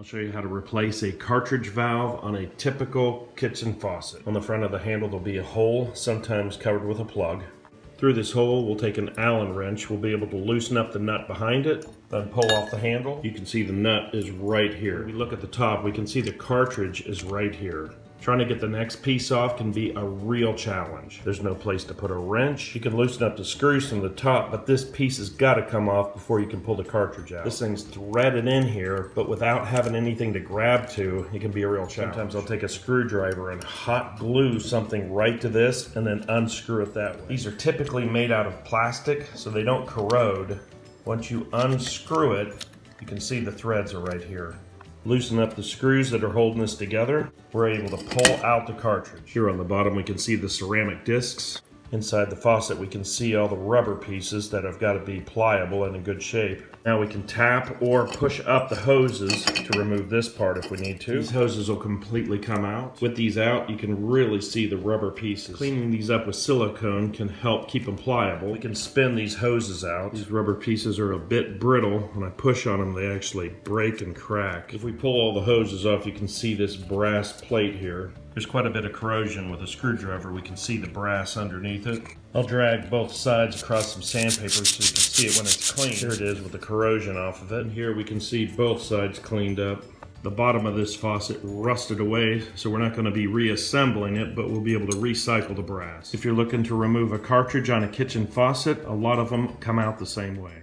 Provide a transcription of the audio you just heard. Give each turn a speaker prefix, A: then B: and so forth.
A: I'll show you how to replace a cartridge valve on a typical kitchen faucet. On the front of the handle there'll be a hole, sometimes covered with a plug. Through this hole we'll take an Allen wrench. We'll be able to loosen up the nut behind it, then pull off the handle. You can see the nut is right here. When we look at the top, we can see the cartridge is right here. Trying to get the next piece off can be a real challenge. There's no place to put a wrench. You can loosen up the screws from the top, but this piece has got to come off before you can pull the cartridge out. This thing's threaded in here, but without having anything to grab to, it can be a real challenge. Sometimes I'll take a screwdriver and hot glue something right to this and then unscrew it that way. These are typically made out of plastic, so they don't corrode. Once you unscrew it, you can see the threads are right here. Loosen up the screws that are holding this together. We're able to pull out the cartridge. Here on the bottom we can see the ceramic discs. Inside the faucet we can see all the rubber pieces that have got to be pliable and in good shape. Now we can tap or push up the hoses to remove this part if we need to. These hoses will completely come out. With these out you can really see the rubber pieces. Cleaning these up with silicone can help keep them pliable. We can spin these hoses out. These rubber pieces are a bit brittle. When I push on them they actually break and crack. If we pull all the hoses off you can see this brass plate here. There's quite a bit of corrosion. With a screwdriver we can see the brass underneath it. I'll drag both sides across some sandpaper so you can see it when it's clean. Here it is with the corrosion off of it. And here we can see both sides cleaned up. The bottom of this faucet rusted away, so we're not going to be reassembling it, but we'll be able to recycle the brass. If you're looking to remove a cartridge on a kitchen faucet, a lot of them come out the same way.